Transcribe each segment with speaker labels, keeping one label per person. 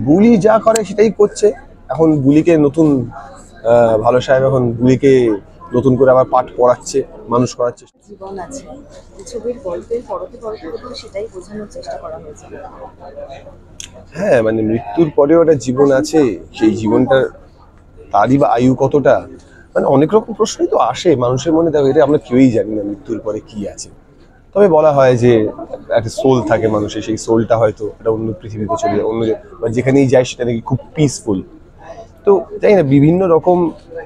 Speaker 1: বুলি যা করে সেটাই করছে। এখন বুলিকে নতুন ভালো সাহেব এখন বুলিকে নতুন করে আবার পাঠ পড়াচ্ছে, মানুষ করাচ্ছে।
Speaker 2: জীবন আছে ছবির গল্পের পরতে পরতে বোধহয় সেটাই বোঝানোর চেষ্টা করা হয়েছে।
Speaker 1: হ্যাঁ, মানে মৃত্যুর পরেও একটা জীবন আছে, সেই জীবনটার তারই বা আয়ু কতটা, মানে অনেক রকম প্রশ্নই তো আসে মানুষের মনে। দেখো, এটা আমরা কেউই জানি না মৃত্যুর পরে কি আছে। তবে বলা হয় যে একটা সোল থাকে মানুষের, সেই সোলটা হয়তো একটা অন্য পৃথিবীতে চলে যায়, অন্য বা যেখানেই যায় সেটা নাকি খুব পিসফুল। তো জানি না, বিভিন্ন রকম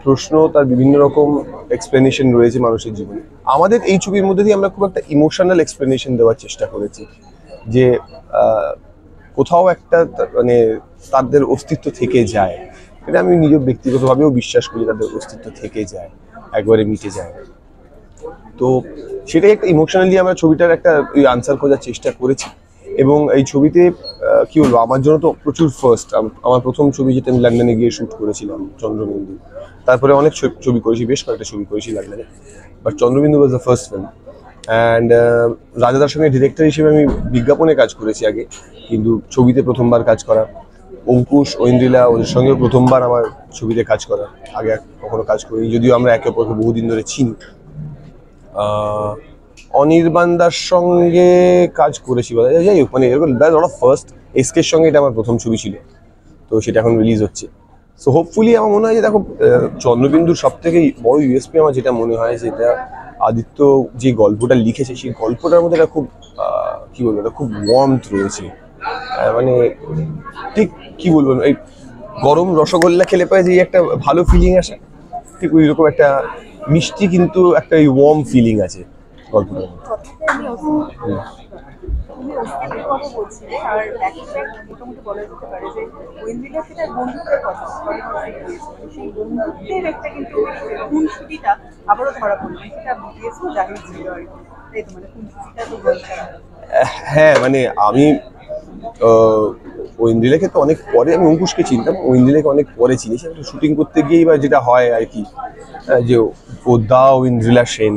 Speaker 1: প্রশ্ন, তার বিভিন্ন রকম এক্সপ্লেনেশন রয়েছে মানুষের জীবনে। আমাদের এই ছবির মধ্যে দিয়ে আমরা খুব একটা ইমোশনাল এক্সপ্লেনেশন দেওয়ার চেষ্টা করেছি, যে কোথাও একটা মানে তাদের অস্তিত্ব থেকে যায়। এটা আমি নিজের ব্যক্তিগতভাবেও বিশ্বাস করি, তাদের অস্তিত্ব থেকে যায়, একবারে মিটে যায়। তো সেটাই একটা ইমোশনালি আমরা ছবিটার একটা আনসার খোঁজার চেষ্টা করেছি। এবং এই ছবিতে কি বলবো, আমার জন্য তো প্রচুর ফার্স্ট। আমার প্রথম ছবি যেটা আমি লন্ডনে গিয়ে শুট করেছিলাম, চন্দ্রবিন্দু। তারপরে অনেক ছবি করেছি, বেশ কয়েকটা ছবি করেছি লন্ডনে, but Chandrabindu was the first film. And রাজাদার সঙ্গে ডিরেক্টর হিসেবে আমি বিজ্ঞাপনে কাজ করেছি আগে, কিন্তু ছবিতে প্রথমবার কাজ করা। অঙ্কুশ, ঐন্দ্রিলা, ওদের সঙ্গেও প্রথমবার আমার ছবিতে কাজ করা। আগে কখনো কাজ করিনি, যদিও আমরা একে অপরকে বহুদিন ধরে চিনি। অনির্বাণদার সঙ্গে কাজ করেছি বলা যায়। যাই হোক, মানে এরকম ফার্স্ট। এসকের সঙ্গে এটা আমার প্রথম ছবি ছিল, তো সেটা এখন রিলিজ হচ্ছে। সো হোপফুলি আমার মনে হয় যে, দেখো, চন্দ্রবিন্দুর সব থেকে বড় ইউএসপি আমার যেটা মনে হয়, যেটা আদিত্য যে গল্পটা লিখেছে, সেই গল্পটার মধ্যে একটা খুব কি বলবো, এটা খুব ওয়ার্মথ রয়েছে। মানে ঠিক কি বলবো, এই গরম রসগোল্লা খেলে পায় যে একটা ভালো ফিলিং আসে, ঠিক ওই রকম একটা মিষ্টি কিন্তু একটা ওয়ার্ম ফিলিং আছে গল্পটার মধ্যে।
Speaker 2: তুমি অস্তিত্বের কথা বলছিলে, আর ব্যাক টু ব্যাক মোটামুটি বলা যেতে পারে যে ঐন্দ্রিলার সাথে বন্ধুত্বের কথা মানে সেই বন্ধুত্বের একটা কিন্তু খুনসুটিটা আবারও ধরা পড়লো, সেটা বুঝিয়েছো জাহির ছিল আর কি, তাই তো মানে খুনসুটিটা তো বলছে।
Speaker 1: হ্যাঁ, মানে আমি ঐন্দ্রিলাকে তো অনেক পরে, আমি অঙ্কুশকে চিনতাম, ঐন্দ্রিলাকে অনেক পরে চিনি। সে একটা শুটিং করতে গিয়েই বা যেটা হয় আর কি, যে ও দা ঐন্দ্রিলা সেন।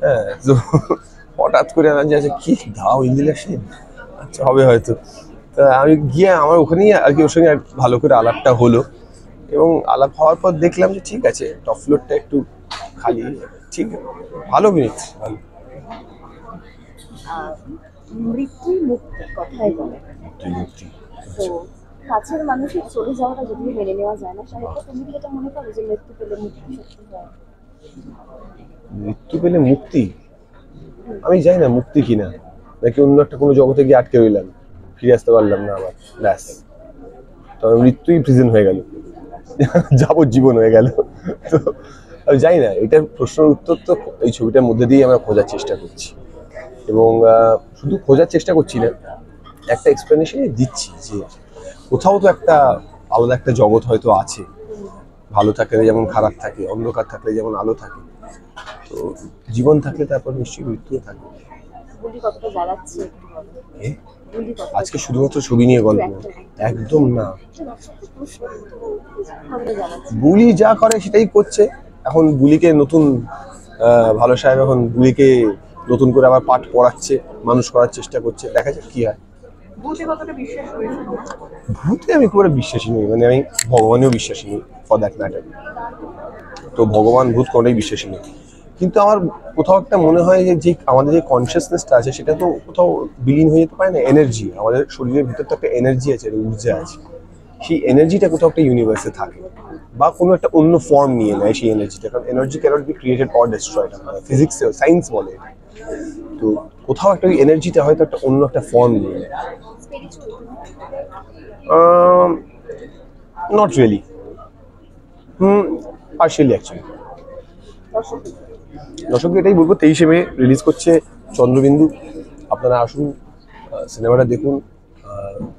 Speaker 1: হ্যাঁ, তো হঠাৎ করে আমি যে, আচ্ছা কি দা ঐন্দ্রিলা সেন, আচ্ছা হবে হয়তো। তা আমি গিয়ে আমার ওখানেই আর কি ওর সঙ্গে ভালো করে আলাপটা হলো। এবং আলাপ হওয়ার পর দেখলাম যে ঠিক আছে, টপ ফ্লোরটা একটু খালি, ঠিক ভালো মিনিট ভালো।
Speaker 2: মৃত্যুই মুক্তি কথাই বলে। তো কাছের মানুষের চলে যাওয়াটা যদিও মেনে নেওয়া যায় না, সাহিত্য তুমি কি এটা মনে করো যে মৃত্যু পেলে মুক্তি সত্যি হয়?
Speaker 1: মৃত্যু পেলে মুক্তি, আমি জানি না মুক্তি কিনা, নাকি অন্য একটা কোনো জগতে গিয়ে আটকে রইলাম, ফিরে আসতে পারলাম না আবার, ব্যাস, তবে মৃত্যুই প্রিজন হয়ে গেল, যাবজ্জীবন হয়ে গেল। তো আমি জানি না, এটার প্রশ্নের উত্তর তো এই ছবিটার মধ্যে দিয়ে আমরা খোঁজার চেষ্টা করছি। এবং শুধু খোঁজার চেষ্টা করছি না, একটা এক্সপ্লেনেশনই দিচ্ছি যে কোথাও তো একটা আলাদা একটা জগৎ হয়তো আছে। ভালো থাকলে যেমন খারাপ থাকে, অন্ধকার থাকলে যেমন আলো থাকে, তো জীবন থাকলে তারপর নিশ্চয়ই মৃত্যুও থাকবে। আজকে শুধুমাত্র ছবি নিয়ে গল্প, একদম না। বুলি যা করে সেটাই করছে। এখন বুলিকে নতুন ভালো সাহেব এখন বুলিকে নতুন করে আবার পাঠ পড়াচ্ছে, মানুষ করার চেষ্টা করছে, দেখা যাক কি হয়। ভূতে আমি খুব একটা বিশ্বাসী নই, মানে আমি ভগবানেও বিশ্বাসী নই ফর দ্যাট ম্যাটার। তো ভগবান ভূত কোনোটাই বিশ্বাসী নেই। কিন্তু আমার কোথাও একটা মনে হয় যে আমাদের যে কনসিয়াসনেসটা আছে, সেটা তো কোথাও বিলীন হয়ে যেতে পারে না। এনার্জি, আমাদের শরীরের ভিতর তো একটা এনার্জি আছে, ঊর্জা আছে। সেই এনার্জিটা কোথাও একটা ইউনিভার্সে থাকে, বা কোনো একটা অন্য ফর্ম নিয়ে নেয় সেই এনার্জিটা। কারণ energy cannot be created or destroyed, physics science বলে। তো কোথাও একটা ওই এনার্জিটা হয়তো একটা অন্য একটা ফর্ম নিয়ে নেয়। Not really, partially actually. দর্শককে এটাই বলবো, 23শে মে রিলিজ করছে চন্দ্রবিন্দু। আপনারা আসুন, সিনেমাটা দেখুন।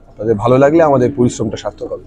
Speaker 1: আপনাদের ভালো লাগলে আমাদের পরিশ্রমটা সার্থক হবে।